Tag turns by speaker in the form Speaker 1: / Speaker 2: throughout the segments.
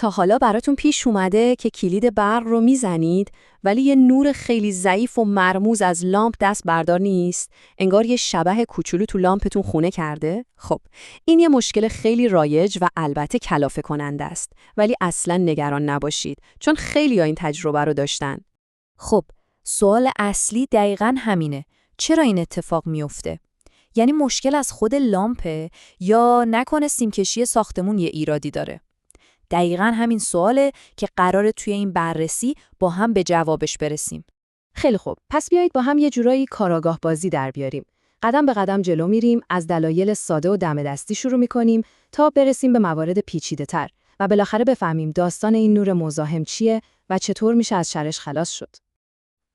Speaker 1: تا حالا براتون پیش اومده که کلید برق رو میزنید ولی یه نور خیلی ضعیف و مرموز از لامپ دست بردار نیست؟ انگار یه شبح کوچولو تو لامپتون خونه کرده؟ خب، این یه مشکل خیلی رایج و البته کلافه کننده است، ولی اصلاً نگران نباشید چون خیلی‌ها این تجربه رو داشتن.
Speaker 2: خب، سوال اصلی دقیقاً همینه. چرا این اتفاق میفته؟ یعنی مشکل از خود لامپه یا نکنه سیمکشی ساختمون یه ایرادی داره؟ دقیقاً همین سواله که قراره توی این بررسی با هم به جوابش برسیم.
Speaker 1: خیلی خوب، پس بیایید با هم یه جورایی کاراگاه بازی در بیاریم. قدم به قدم جلو میریم، از دلایل ساده و دم دستی شروع می‌کنیم تا برسیم به موارد پیچیده‌تر و بالاخره بفهمیم داستان این نور مزاحم چیه و چطور میشه از شرش خلاص شد.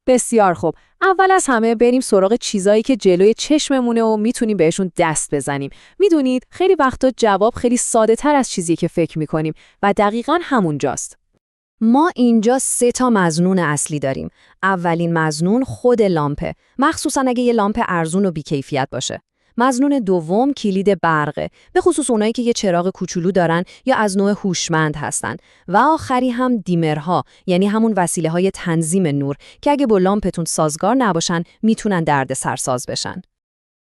Speaker 1: بسیار خوب. اول از همه بریم سراغ چیزایی که جلوی چشممونه و میتونیم بهشون دست بزنیم. میدونید خیلی وقتا جواب خیلی ساده تر از چیزی که فکر میکنیم و دقیقاً همونجاست. ما اینجا 3 تا مظنون اصلی داریم. اولین مظنون خود لامپه، مخصوصاً اگه یه لامپ ارزون و بی‌کیفیت باشه. مظنون دوم کلید برقه، به خصوص اونایی که یه چراغ کوچولو دارن یا از نوع هوشمند هستن. و آخری هم دیمرها، یعنی همون وسیله‌های تنظیم نور که اگه با لامپتون سازگار نباشن میتونن دردسرساز بشن.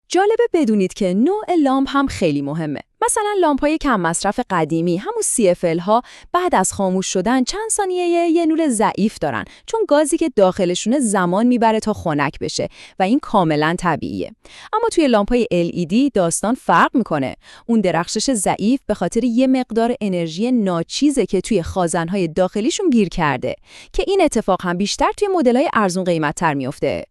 Speaker 1: جالبه بدونید که نوع لامپ هم خیلی مهمه. مثلا لامپ‌های کم مصرف قدیمی، همون CFL ها، بعد از خاموش شدن چند ثانیه یه نور ضعیف دارن، چون گازی که داخلشونه زمان میبره تا خنک بشه و این کاملا طبیعیه. اما توی لامپ‌های LED داستان فرق میکنه. اون درخشش ضعیف به خاطر یه مقدار انرژی ناچیزه که توی خازن‌های داخلیشون گیر کرده، که این اتفاق هم بیشتر توی مدل‌های ارزون قیمت‌تر میفته.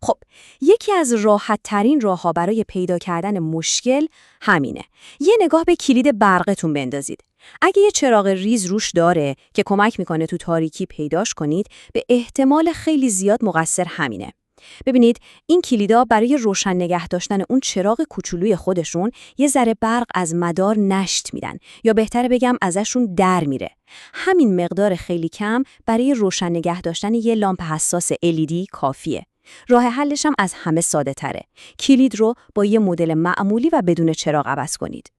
Speaker 1: خب، یکی از راحت‌ترین راه‌ها برای پیدا کردن مشکل همینه. یه نگاه به کلید برقتون بندازید. اگه یه چراغ ریز روش داره که کمک میکنه تو تاریکی پیداش کنید، به احتمال خیلی زیاد مقصر همینه. ببینید، این کلیدا برای روشن نگه داشتن اون چراغ کوچولوی خودشون یه ذره برق از مدار نشت میدن، یا بهتره بگم ازشون در میره. همین مقدار خیلی کم برای روشن نگه داشتن یه لامپ حساس LED کافیه. راه حلش هم از همه ساده تره. کلید رو با یه مدل معمولی و بدون چراغ عوض کنید.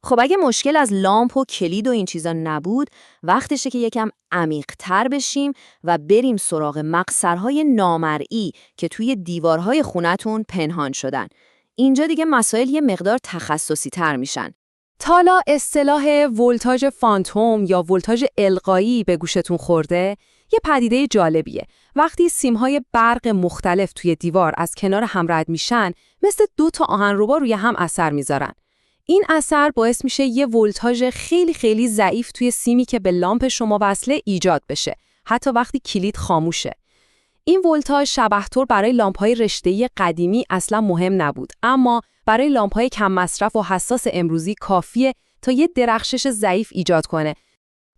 Speaker 1: خب اگه مشکل از لامپ و کلید و این چیزا نبود، وقتشه که یکم عمیق‌تر بشیم و بریم سراغ مقصرهای نامرئی که توی دیوارهای خونتون پنهان شدن. اینجا دیگه مسائل یه مقدار تخصصی تر میشن. تا حالا اصطلاح ولتاژ فانتوم یا ولتاژ القایی به گوشتون خورده؟ یه پدیده جالبیه. وقتی سیم‌های برق مختلف توی دیوار از کنار هم رد میشن، مثل 2 تا آهنربا روی هم اثر میذارن. این اثر باعث میشه یه ولتاژ خیلی خیلی ضعیف توی سیمی که به لامپ شما وصله ایجاد بشه، حتی وقتی کلید خاموشه. این ولتاژ شبحه‌طور برای لامپ‌های رشته‌ای قدیمی اصلا مهم نبود، اما برای لامپ‌های کم مصرف و حساس امروزی کافیه تا یه درخشش ضعیف ایجاد کنه.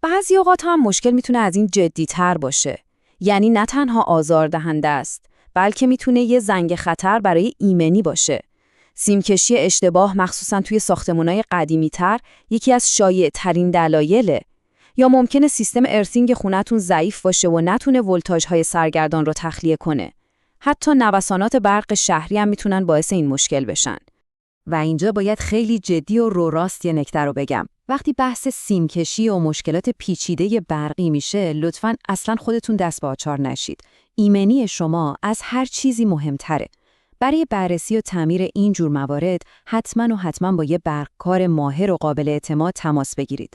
Speaker 1: بعضی اوقات هم مشکل میتونه از این جدی‌تر باشه. یعنی نه تنها آزاردهنده است، بلکه میتونه یه زنگ خطر برای ایمنی باشه. سیمکشی اشتباه مخصوصاً توی ساختمان‌های قدیمی‌تر یکی از شایع‌ترین دلایله. یا ممکنه سیستم ارثینگ خونتون ضعیف باشه و نتونه ولتاژهای سرگردان رو تخلیه کنه. حتی نوسانات برق شهری هم میتونن باعث این مشکل بشن. و اینجا باید خیلی جدی و رو راست یه نکته رو بگم. وقتی بحث سیمکشی و مشکلات پیچیده برقی میشه، لطفاً اصلاً خودتون دست به آچار نشید. ایمنی شما از هر چیزی مهمتره. برای بررسی و تعمیر این جور موارد حتما با یه برقکار ماهر و قابل اعتماد تماس بگیرید.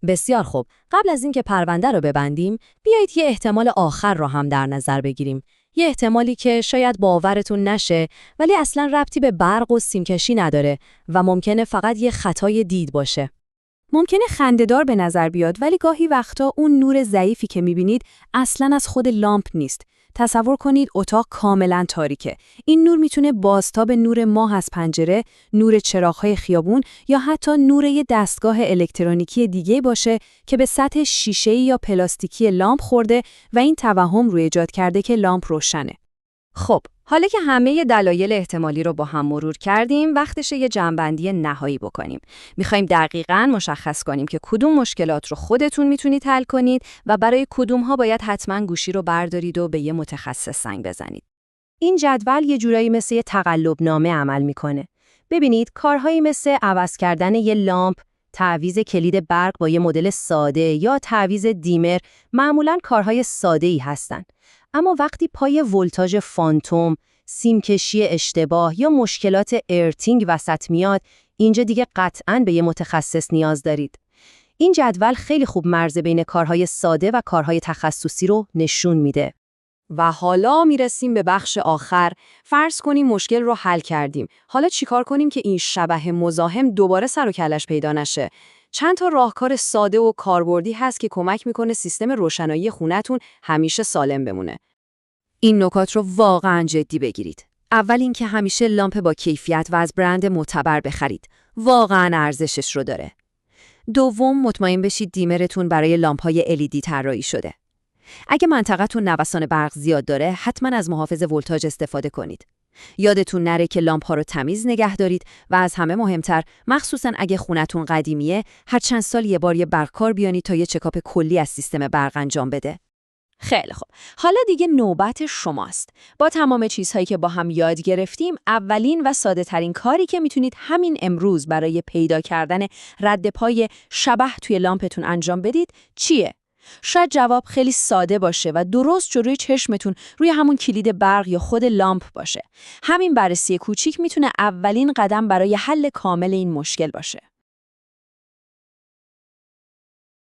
Speaker 1: بسیار خوب، قبل از اینکه پرونده رو ببندیم، بیایید یه احتمال آخر رو هم در نظر بگیریم. یه احتمالی که شاید باورتون نشه، ولی اصلاً ربطی به برق و سیمکشی نداره و ممکنه فقط یه خطای دید باشه. ممکنه خنده‌دار به نظر بیاد، ولی گاهی وقتا اون نور ضعیفی که می‌بینید اصلاً از خود لامپ نیست. تصور کنید اتاق کاملاً تاریکه. این نور میتونه بازتاب نور ماه از پنجره، نور چراغ‌های خیابون یا حتی نور یه دستگاه الکترونیکی دیگه باشه که به سطح شیشه‌ای یا پلاستیکی لامپ خورده و این توهم رو ایجاد کرده که لامپ روشنه. خب، حالا که همه دلایل احتمالی رو با هم مرور کردیم، وقتشه یه جمع‌بندی نهایی بکنیم. می‌خوایم دقیقاً مشخص کنیم که کدوم مشکلات رو خودتون میتونید حل کنید و برای کدوم‌ها باید حتماً گوشی رو بردارید و به یه متخصص زنگ بزنید. این جدول یه جورایی مثل یه تقلب‌نامه عمل می‌کنه. ببینید، کارهایی مثل عوض کردن یه لامپ، تعویض کلید برق با یه مدل ساده یا تعویض دیمر معمولاً کارهای ساده‌ای هستن. اما وقتی پای ولتاژ فانتوم، سیمکشی اشتباه یا مشکلات ارتینگ وسط میاد، اینجا دیگه قطعاً به یه متخصص نیاز دارید. این جدول خیلی خوب مرز بین کارهای ساده و کارهای تخصصی رو نشون میده.
Speaker 2: و حالا میرسیم به بخش آخر. فرض کنیم مشکل رو حل کردیم. حالا چیکار کنیم که این شبح مزاحم دوباره سر و کلش پیدا نشه؟ چند تا راهکار ساده و کاربردی هست که کمک میکنه سیستم روشنایی خونتون همیشه سالم بمونه. این نکات رو واقعا جدی بگیرید. اول اینکه همیشه لامپ با کیفیت و از برند معتبر بخرید. واقعا ارزشش رو داره. دوم، مطمئن بشید دیمرتون برای لامپ‌های LED طراحی شده. اگه منطقه‌تون نوسان برق زیاد داره، حتما از محافظ ولتاژ استفاده کنید. یادتون نره که لامپ‌ها رو تمیز نگه دارید و از همه مهمتر، مخصوصاً اگه خونتون قدیمیه، هر چند سال یه بار یه برقکار بیانید تا یه چکاپ کلی از سیستم برق انجام بده. خیلی خوب. حالا دیگه نوبت شماست. با تمام چیزهایی که با هم یاد گرفتیم، اولین و ساده ترین کاری که میتونید همین امروز برای پیدا کردن رد پای شبح توی لامپتون انجام بدید، چیه؟ شاید جواب خیلی ساده باشه و درست جلوی چشمتون روی همون کلید برق یا خود لامپ باشه. همین بررسی کوچیک میتونه اولین قدم برای حل کامل این مشکل باشه.